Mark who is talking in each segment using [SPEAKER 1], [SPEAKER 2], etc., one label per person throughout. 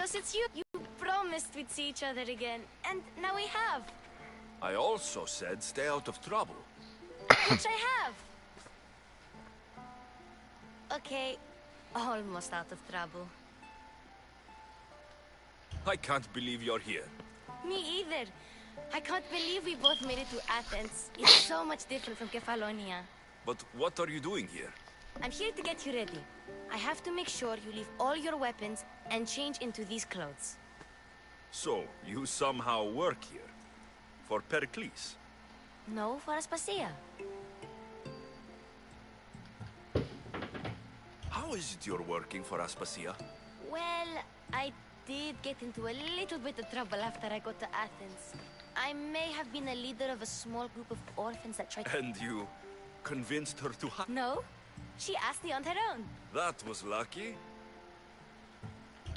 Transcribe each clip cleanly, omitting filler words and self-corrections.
[SPEAKER 1] Carlitos, it's you. You promised we'd see each other again, and now we have.
[SPEAKER 2] I also said stay out of trouble.
[SPEAKER 1] Which I have. Okay, almost out of trouble.
[SPEAKER 2] I can't believe you're here.
[SPEAKER 1] Me either. I can't believe we both made it to Athens. It's so much different from Kefalonia.
[SPEAKER 2] But what are you doing here?
[SPEAKER 1] I'm here to get you ready. I have to make sure you leave all your weapons and change into these clothes.
[SPEAKER 2] So, you somehow work here? For Pericles?
[SPEAKER 1] No, for Aspasia.
[SPEAKER 2] How is it you're working for Aspasia?
[SPEAKER 1] Well, I did get into a little bit of trouble after I got to Athens. I may have been a leader of a small group of orphans that tried to...
[SPEAKER 2] And you convinced her to
[SPEAKER 1] No, she asked me on her own.
[SPEAKER 2] That was lucky.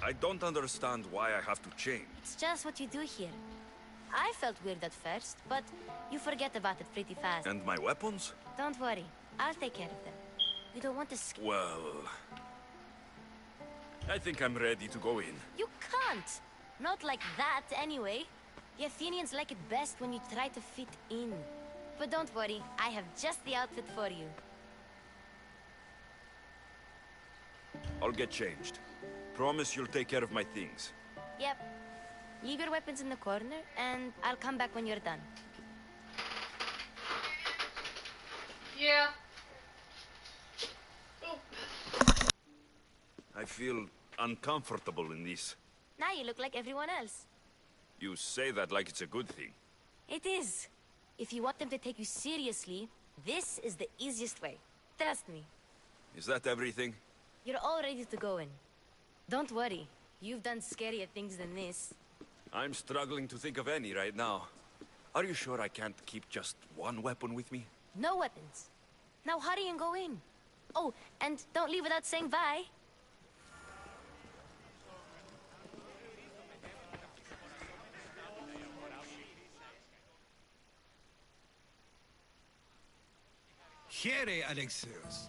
[SPEAKER 2] I don't understand why I have to change.
[SPEAKER 1] It's just what you do here. I felt weird at first, but you forget about it pretty fast.
[SPEAKER 2] And my weapons?
[SPEAKER 1] Don't worry, I'll take care of them. You don't want to
[SPEAKER 2] Well... I think I'm ready to go in.
[SPEAKER 1] You can't! Not like that, anyway. The Athenians like it best when you try to fit in. But don't worry, I have just the outfit for you.
[SPEAKER 2] I'll get changed. Promise you'll take care of my things.
[SPEAKER 1] Yep. Leave your weapons in the corner, and I'll come back when you're done.
[SPEAKER 3] Yeah.
[SPEAKER 2] I feel uncomfortable in this.
[SPEAKER 1] Now you look like everyone else.
[SPEAKER 2] You say that like it's a good thing.
[SPEAKER 1] It is. If you want them to take you seriously, this is the easiest way. Trust me.
[SPEAKER 2] Is that everything?
[SPEAKER 1] You're all ready to go in. Don't worry. You've done scarier things than this.
[SPEAKER 2] I'm struggling to think of any right now. Are you sure I can't keep just one weapon with me?
[SPEAKER 1] No weapons. Now hurry and go in. Oh, and don't leave without saying bye.
[SPEAKER 4] Here, Alexios.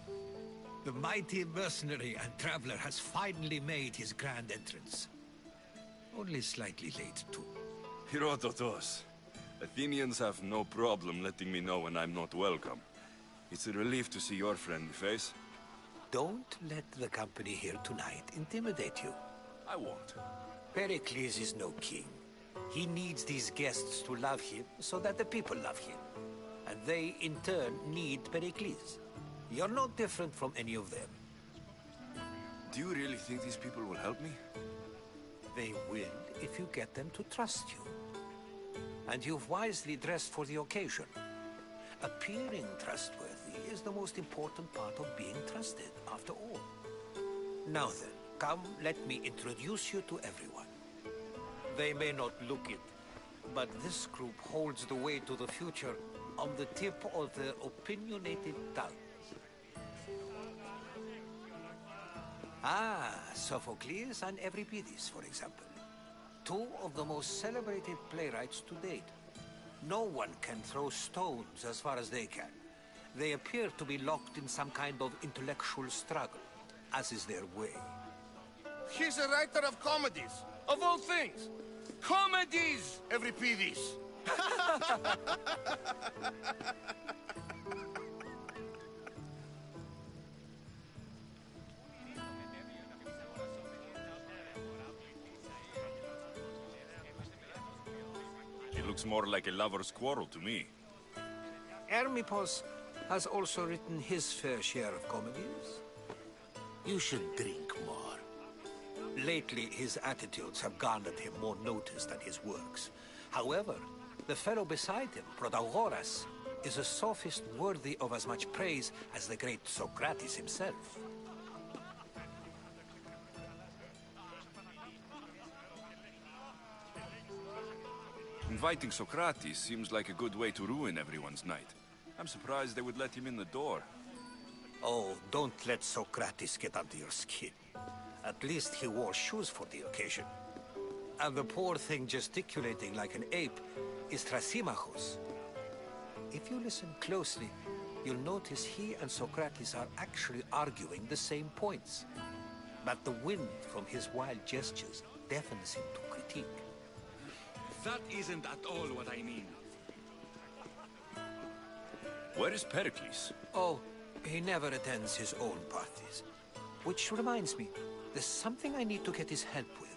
[SPEAKER 4] The mighty mercenary and traveler has finally made his grand entrance. Only slightly late, too.
[SPEAKER 2] Herodotos. Athenians have no problem letting me know when I'm not welcome. It's a relief to see your friendly face.
[SPEAKER 4] Don't let the company here tonight intimidate you.
[SPEAKER 2] I won't.
[SPEAKER 4] Pericles is no king. He needs these guests to love him so that the people love him. And they, in turn, need Pericles. You're no different from any of them.
[SPEAKER 2] Do you really think these people will help me?
[SPEAKER 4] They will if you get them to trust you. And you've wisely dressed for the occasion. Appearing trustworthy is the most important part of being trusted, after all. Now then, come, let me introduce you to everyone. They may not look it, but this group holds the way to the future on the tip of their opinionated tongues. Ah, Sophocles and Euripides, for example. Two of the most celebrated playwrights to date. No one can throw stones as far as they can. They appear to be locked in some kind of intellectual struggle, as is their way.
[SPEAKER 5] He's a writer of comedies, of all things. Comedies, Euripides.
[SPEAKER 2] It looks more like a lover's quarrel to me.
[SPEAKER 4] Hermippos has also written his fair share of comedies. You should drink more. Lately, his attitudes have garnered him more notice than his works. However, the fellow beside him, Protagoras, is a sophist worthy of as much praise as the great Socrates himself.
[SPEAKER 2] Inviting Socrates seems like a good way to ruin everyone's night. I'm surprised they would let him in the door.
[SPEAKER 4] Oh, don't let Socrates get under your skin. At least he wore shoes for the occasion. And the poor thing gesticulating like an ape is Thrasymachus. If you listen closely, you'll notice he and Socrates are actually arguing the same points. But the wind from his wild gestures deafens him to critique.
[SPEAKER 6] That isn't at all what I mean.
[SPEAKER 2] Where is Pericles?
[SPEAKER 4] Oh, he never attends his own parties. Which reminds me, there's something I need to get his help with.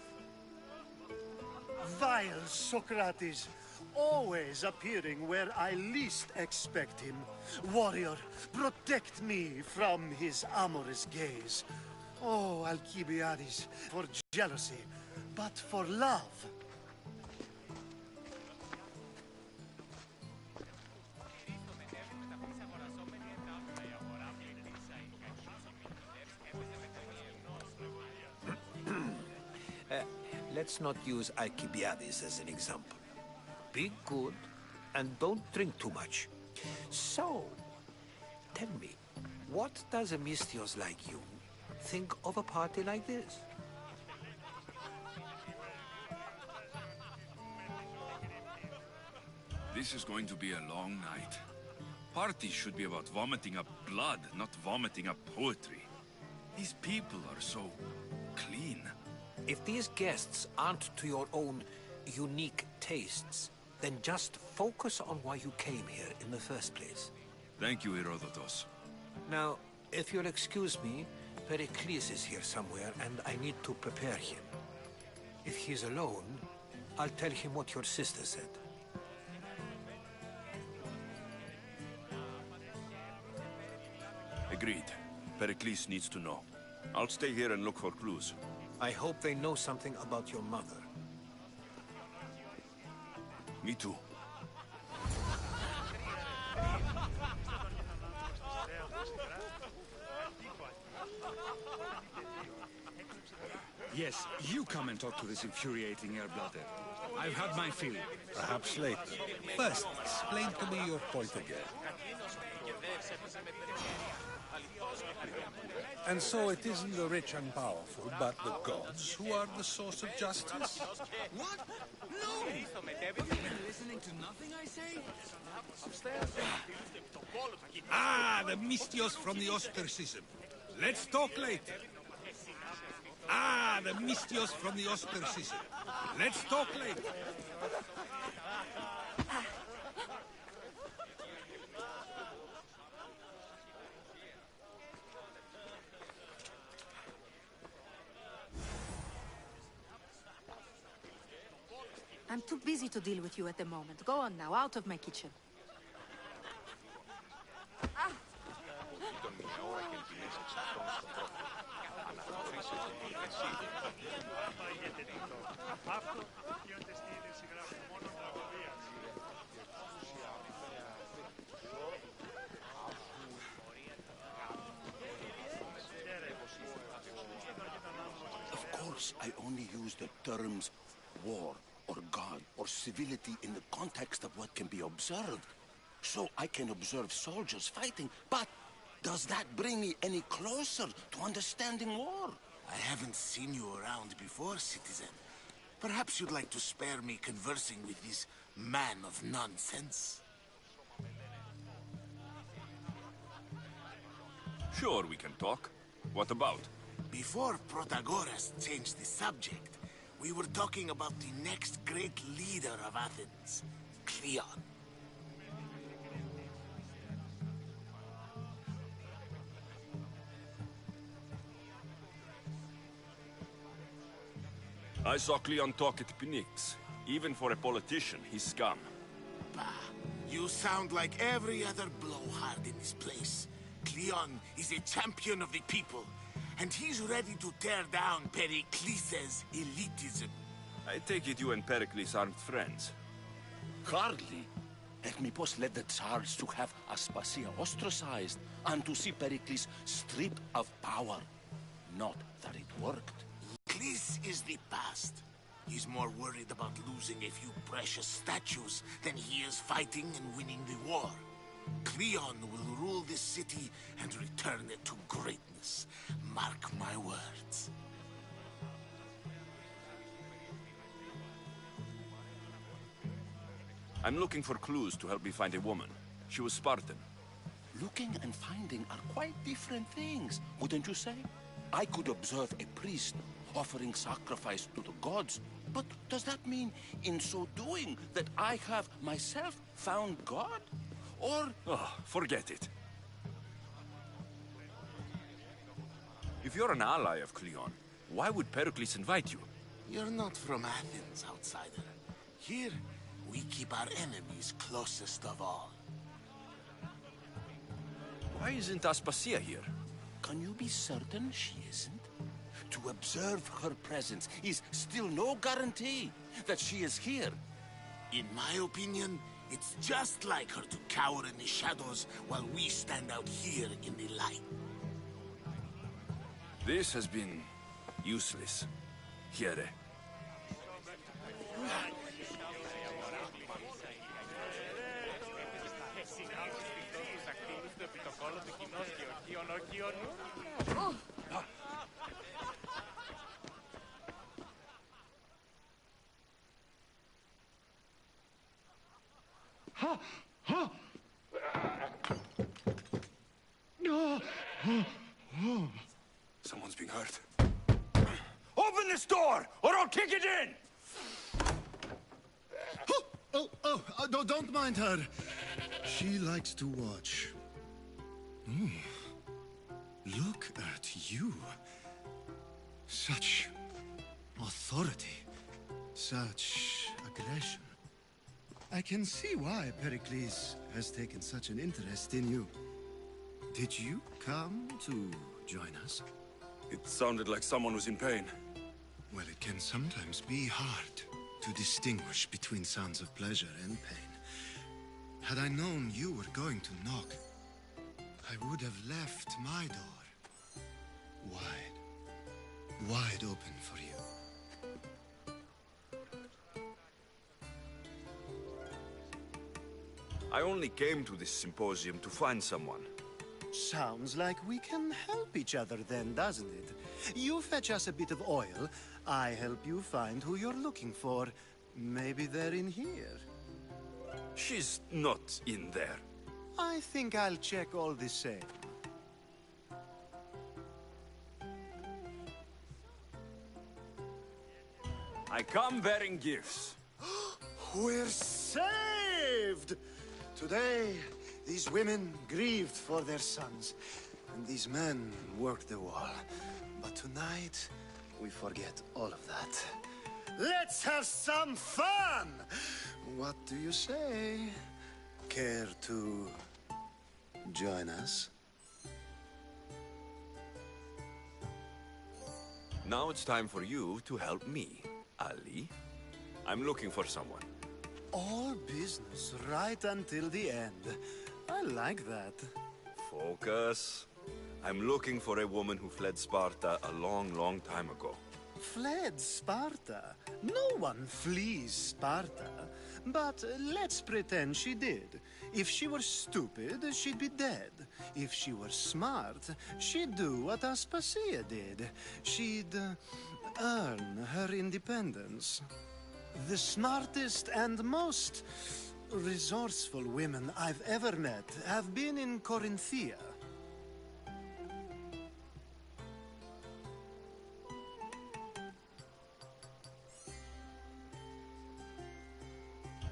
[SPEAKER 7] Vile Socrates, always appearing where I least expect him. Warrior, protect me from his amorous gaze. Oh, Alcibiades, for jealousy, but for love.
[SPEAKER 4] Let's not use Alcibiades as an example. Be good, and don't drink too much. So, tell me, what does a Mystios like you think of a party like this?
[SPEAKER 2] This is going to be a long night. Parties should be about vomiting up blood, not vomiting up poetry. These people are so clean.
[SPEAKER 4] If these guests aren't to your own unique tastes, then just focus on why you came here in the first place.
[SPEAKER 2] Thank you, Herodotus.
[SPEAKER 4] Now, if you'll excuse me, Pericles is here somewhere, and I need to prepare him. If he's alone, I'll tell him what your sister said.
[SPEAKER 2] Agreed. Pericles needs to know. I'll stay here and look for clues.
[SPEAKER 4] I hope they know something about your mother.
[SPEAKER 2] Me too.
[SPEAKER 6] Yes, you come and talk to this infuriating air-blooded. I've had my fill.
[SPEAKER 8] Perhaps later. First, explain to me your point again. And so it isn't the rich and powerful, but the gods who are the source of justice?
[SPEAKER 6] What? No! Have you been listening to nothing I say?
[SPEAKER 8] Ah, the Mystios from the ostracism. Let's talk later. Ah, the Mystios from the ostracism. Let's talk later.
[SPEAKER 9] I'm too busy to deal with you at the moment. Go on now, out of my kitchen.
[SPEAKER 5] Of course, I only use the terms war or God or civility in the context of what can be observed. So I can observe soldiers fighting, but does that bring me any closer to understanding war?
[SPEAKER 10] I haven't seen you around before, citizen. Perhaps you'd like to spare me conversing with this man of nonsense?
[SPEAKER 2] Sure, we can talk. What about?
[SPEAKER 10] Before Protagoras changed the subject, we were talking about the next great leader of Athens, Cleon.
[SPEAKER 2] I saw Cleon talk at Pnyx. Even for a politician, he's scum.
[SPEAKER 10] Bah, you sound like every other blowhard in this place. Cleon is a champion of the people, and he's ready to tear down Pericles' elitism.
[SPEAKER 2] I take it you and Pericles aren't friends.
[SPEAKER 5] Hardly. Ethnippos led the Tsars to have Aspasia ostracized and to see Pericles stripped of power. Not that it worked.
[SPEAKER 10] Pericles is the past. He's more worried about losing a few precious statues than he is fighting and winning the war. Cleon will rule this city and return it to greatness. Mark my words.
[SPEAKER 2] I'm looking for clues to help me find a woman. She was Spartan.
[SPEAKER 5] Looking and finding are quite different things, wouldn't you say? I could observe a priest offering sacrifice to the gods. But does that mean, in so doing, that I have myself found God? Or...
[SPEAKER 2] Oh, forget it. If you're an ally of Cleon, why would Pericles invite you?
[SPEAKER 10] You're not from Athens, outsider. Here, we keep our enemies closest of all.
[SPEAKER 2] Why isn't Aspasia here?
[SPEAKER 5] Can you be certain she isn't? To observe her presence is still no guarantee that she is here.
[SPEAKER 10] In my opinion, it's just like her to cower in the shadows while we stand out here in the light.
[SPEAKER 2] This has been useless. Here. Someone's being hurt. Open this door, or I'll kick it in!
[SPEAKER 7] Don't mind her. She likes to watch. Look at you. Such authority. Such aggression. I can see why Pericles has taken such an interest in you. Did you come to join us?
[SPEAKER 2] It sounded like someone was in pain.
[SPEAKER 7] Well, it can sometimes be hard to distinguish between sounds of pleasure and pain. Had I known you were going to knock, I would have left my door wide open for you.
[SPEAKER 2] I only came to this symposium to find someone.
[SPEAKER 7] Sounds like we can help each other then, doesn't it? You fetch us a bit of oil, I help you find who you're looking for. Maybe they're in here.
[SPEAKER 2] She's not in there.
[SPEAKER 7] I think I'll check all the same.
[SPEAKER 2] I come bearing gifts.
[SPEAKER 7] We're saved! Today, these women grieved for their sons, and these men worked the wall. But tonight, we forget all of that. Let's have some fun! What do you say? Care to join us?
[SPEAKER 2] Now it's time for you to help me, Ali. I'm looking for someone.
[SPEAKER 7] All business right until the end. I like that.
[SPEAKER 2] Focus. I'm looking for a woman who fled Sparta a long, long time ago.
[SPEAKER 7] Fled Sparta? No one flees Sparta. But let's pretend she did. If she were stupid, she'd be dead. If she were smart, she'd do what Aspasia did. She'd earn her independence. The smartest and most resourceful women I've ever met have been in Corinthia.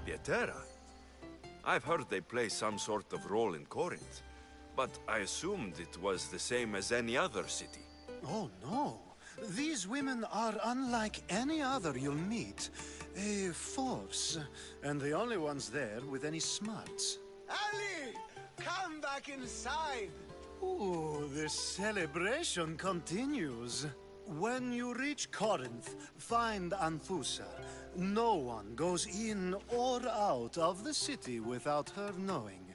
[SPEAKER 2] Pietera? I've heard they play some sort of role in Corinth, but I assumed it was the same as any other city.
[SPEAKER 7] Oh, no. These women are unlike any other you'll meet. A force, and the only ones there with any smarts.
[SPEAKER 6] Ali! Come back inside!
[SPEAKER 7] Ooh, the celebration continues. When you reach Corinth, find Anthusa. No one goes in or out of the city without her knowing.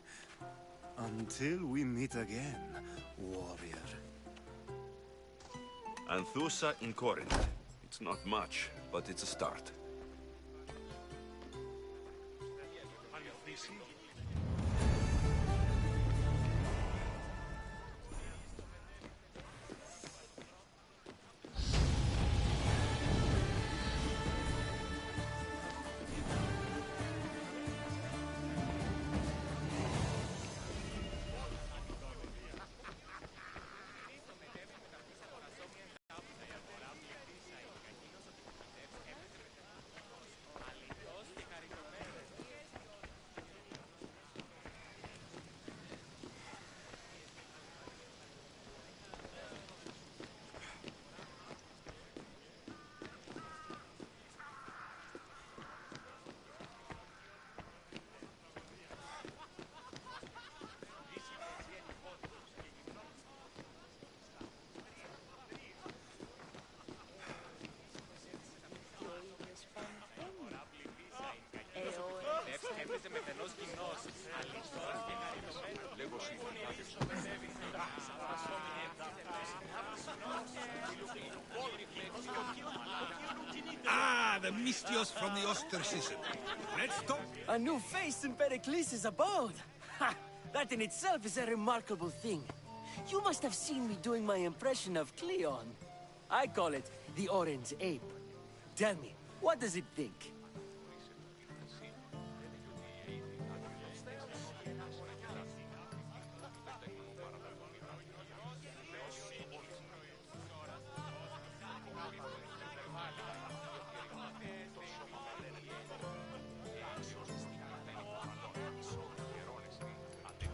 [SPEAKER 7] Until we meet again, warrior.
[SPEAKER 2] Anthusa in Corinth. It's not much, but it's a start.
[SPEAKER 8] Themistios from the ostracism. Let's talk.
[SPEAKER 11] A new face in Pericles' abode. Ha! That in itself is a remarkable thing. You must have seen me doing my impression of Cleon. I call it the Orange Ape. Tell me, what does it think?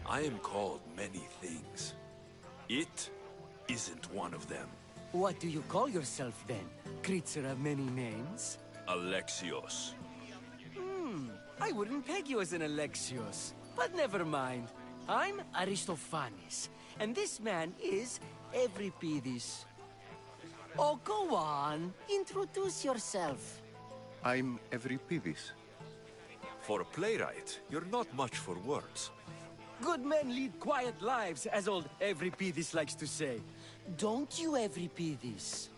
[SPEAKER 2] I am called many things. It isn't one of them.
[SPEAKER 11] What do you call yourself then? Creature of many names?
[SPEAKER 2] Alexios.
[SPEAKER 11] I wouldn't peg you as an Alexios. But never mind. I'm Aristophanes, and this man is Euripides. Oh, go on. Introduce yourself.
[SPEAKER 5] I'm Euripides.
[SPEAKER 2] For a playwright, you're not much for words.
[SPEAKER 11] Good men lead quiet lives, as old Euripides likes to say. Don't you, Euripides?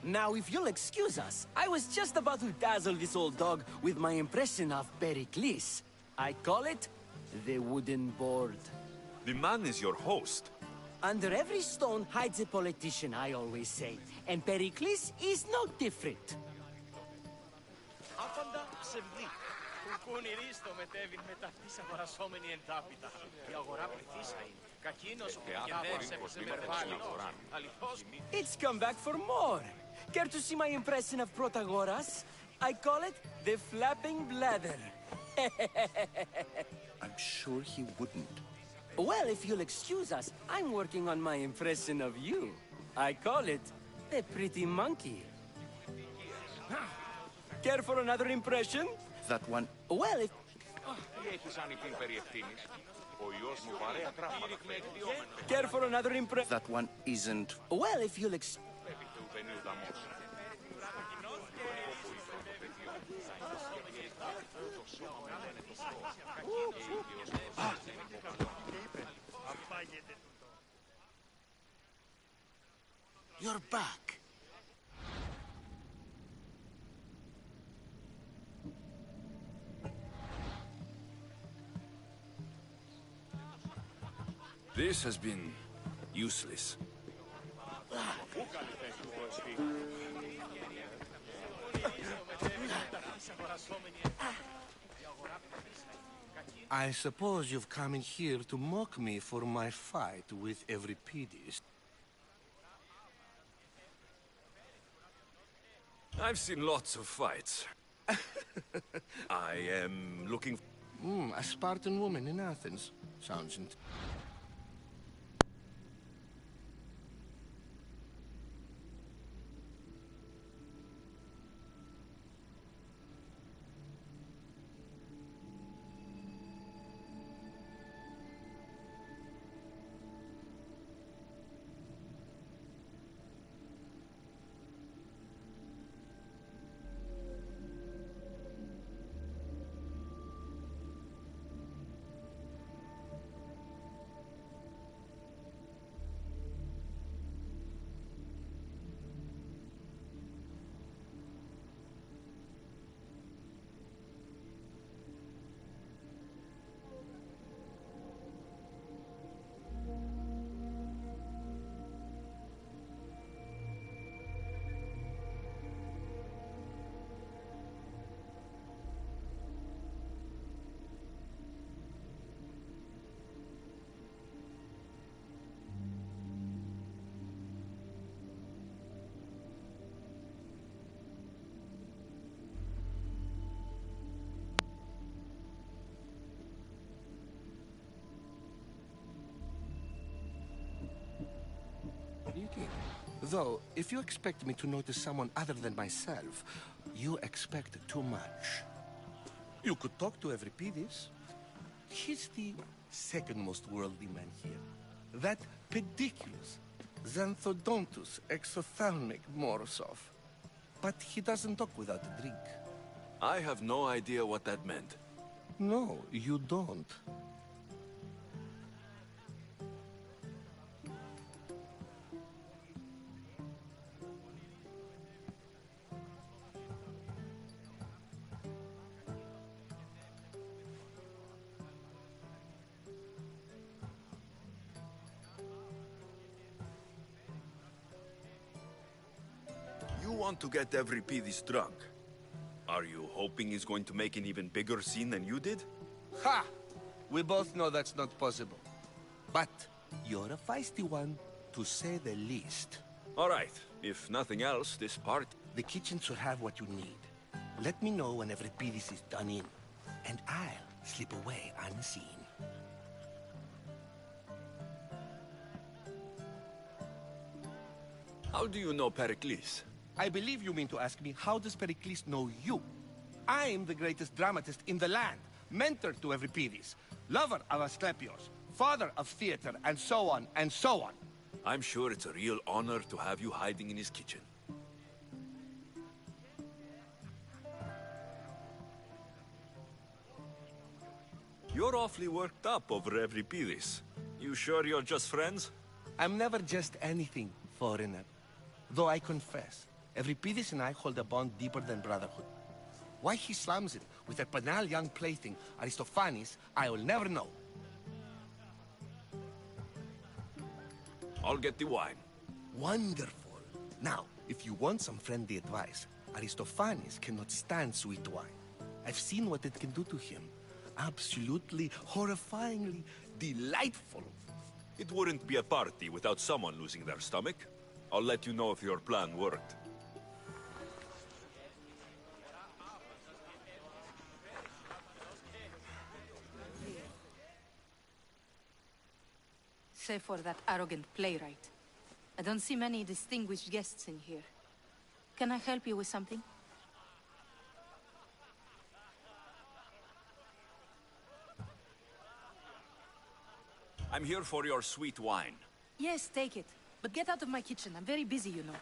[SPEAKER 11] Now, if you'll excuse us, I was just about to dazzle this old dog with my impression of Pericles. I call it the wooden board.
[SPEAKER 2] The man is your host.
[SPEAKER 11] Under every stone hides a politician, I always say. And Pericles is no different. It's come back for more. Care to see my impression of Protagoras? I call it the flapping bladder.
[SPEAKER 5] I'm sure he wouldn't.
[SPEAKER 11] Well, if you'll excuse us, I'm working on my impression of you. I call it the pretty monkey. Care for another impression?
[SPEAKER 5] That one.
[SPEAKER 11] Well, if... Care for another impression?
[SPEAKER 5] That one isn't.
[SPEAKER 11] Well, if you'll
[SPEAKER 10] You're back.
[SPEAKER 2] This has been useless.
[SPEAKER 12] I suppose you've come in here to mock me for my fight with Euripides.
[SPEAKER 2] I've seen lots of fights. I am looking...
[SPEAKER 12] A Spartan woman in Athens. Sounds... Though, if you expect me to notice someone other than myself, you expect too much. You could talk to Euripides. He's the second most worldly man here. That pediculous, Xanthodontus exophthalmic Morosov. But he doesn't talk without a drink.
[SPEAKER 2] I have no idea what that meant.
[SPEAKER 12] No, you don't.
[SPEAKER 2] You want to get Euripides drunk. Are you hoping he's going to make an even bigger scene than you did?
[SPEAKER 12] Ha! We both know that's not possible. But you're a feisty one, to say the least.
[SPEAKER 2] All right. If nothing else, this part...
[SPEAKER 12] The kitchen should have what you need. Let me know when Euripides is done in, and I'll slip away unseen.
[SPEAKER 2] How do you know Pericles?
[SPEAKER 12] I believe you mean to ask me, how does Pericles know you? I'm the greatest dramatist in the land, mentor to Euripides, lover of Asclepios, father of theater, and so on, and so on.
[SPEAKER 2] I'm sure it's a real honor to have you hiding in his kitchen. You're awfully worked up over Euripides. You sure you're just friends?
[SPEAKER 12] I'm never just anything, foreigner. Though I confess, Euripides and I hold a bond deeper than brotherhood. Why he slams it with a banal young plaything, Aristophanes, I will never know.
[SPEAKER 2] I'll get the wine.
[SPEAKER 12] Wonderful. Now, if you want some friendly advice, Aristophanes cannot stand sweet wine. I've seen what it can do to him. Absolutely, horrifyingly delightful.
[SPEAKER 2] It wouldn't be a party without someone losing their stomach. I'll let you know if your plan worked.
[SPEAKER 9] Save for that arrogant playwright. I don't see many distinguished guests in here. Can I help you with something?
[SPEAKER 2] I'm here for your sweet wine.
[SPEAKER 9] Yes, take it. But get out of my kitchen. I'm very busy, you know.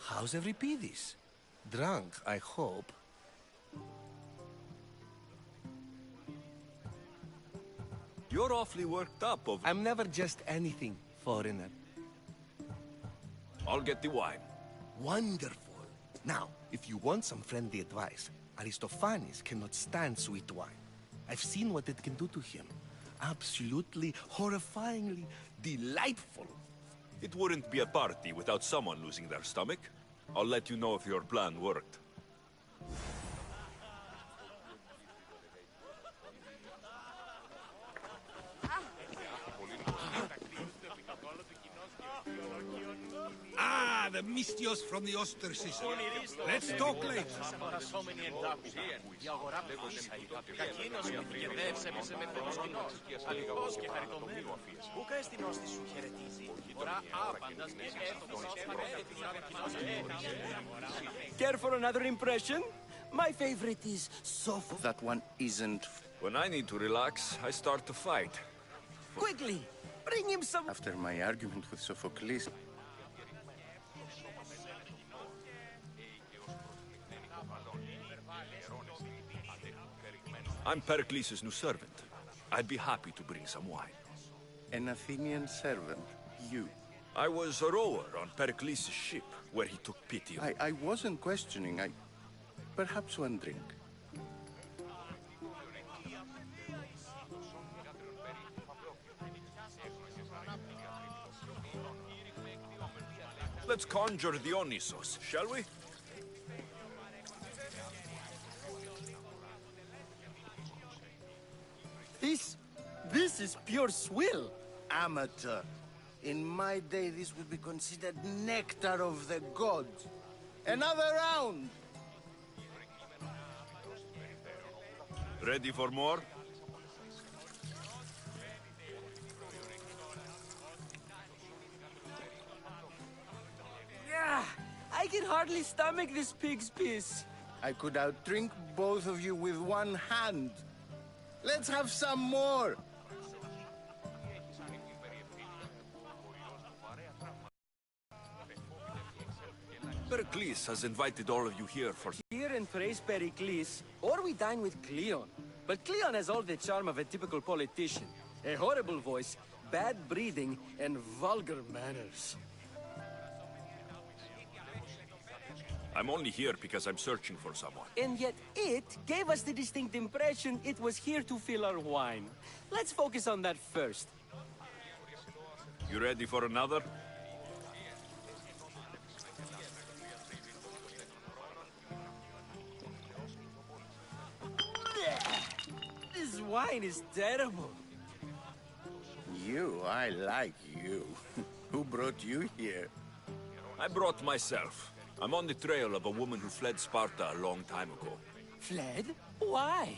[SPEAKER 12] How's Euripides? Drunk, I hope.
[SPEAKER 2] You're awfully worked up over...
[SPEAKER 12] I'm never just anything, foreigner.
[SPEAKER 2] I'll get the wine.
[SPEAKER 12] Wonderful. Now, if you want some friendly advice, Aristophanes cannot stand sweet wine. I've seen what it can do to him. Absolutely, horrifyingly delightful.
[SPEAKER 2] It wouldn't be a party without someone losing their stomach. I'll let you know if your plan worked.
[SPEAKER 8] Ah, the Mystios from the ostracism. Let's talk later.
[SPEAKER 11] Care for another impression? My favorite is Sophocles.
[SPEAKER 5] That one isn't...
[SPEAKER 2] When I need to relax, I start to fight.
[SPEAKER 11] Quickly, bring him some...
[SPEAKER 5] After my argument with Sophocles...
[SPEAKER 2] I'm Pericles' new servant. I'd be happy to bring some wine.
[SPEAKER 5] An Athenian servant? You?
[SPEAKER 2] I was a rower on Pericles' ship, where he took pity on...
[SPEAKER 5] I wasn't questioning. Perhaps one drink.
[SPEAKER 2] Let's conjure Dionysos, shall we?
[SPEAKER 11] This is pure swill.
[SPEAKER 10] Amateur. In my day, this would be considered nectar of the gods. Another round!
[SPEAKER 2] Ready for more?
[SPEAKER 11] Yeah, I can hardly stomach this pig's piss.
[SPEAKER 10] I could outdrink both of you with one hand. Let's have some more!
[SPEAKER 2] Pericles has invited all of you here for...
[SPEAKER 11] Here and praise Pericles, or we dine with Cleon. But Cleon has all the charm of a typical politician. A horrible voice, bad breeding, and vulgar manners.
[SPEAKER 2] I'm only here because I'm searching for someone.
[SPEAKER 11] And yet it gave us the distinct impression it was here to fill our wine. Let's focus on that first.
[SPEAKER 2] You ready for another?
[SPEAKER 11] This wine is terrible.
[SPEAKER 5] I like you. Who brought you here?
[SPEAKER 2] I brought myself. I'm on the trail of a woman who fled Sparta a long time ago.
[SPEAKER 11] Fled? Why?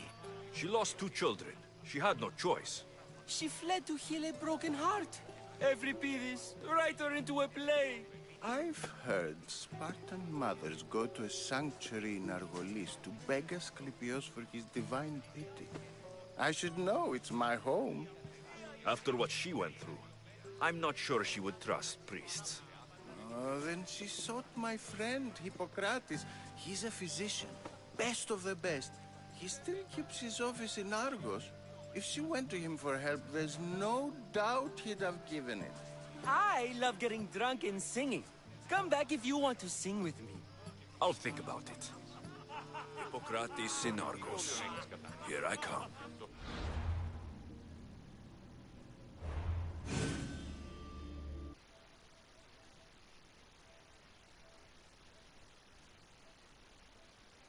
[SPEAKER 2] She lost 2 children. She had no choice.
[SPEAKER 11] She fled to heal a broken heart. Euripides, write her into a play.
[SPEAKER 5] I've heard Spartan mothers go to a sanctuary in Argolis to beg Asclepios for his divine pity. I should know, it's my home.
[SPEAKER 2] After what she went through, I'm not sure she would trust priests.
[SPEAKER 5] Oh, then she sought my friend, Hippocrates. He's a physician, best of the best. He still keeps his office in Argos. If she went to him for help, there's no doubt he'd have given it.
[SPEAKER 11] I love getting drunk and singing. Come back if you want to sing with me.
[SPEAKER 2] I'll think about it. Hippocrates in Argos. Here I come.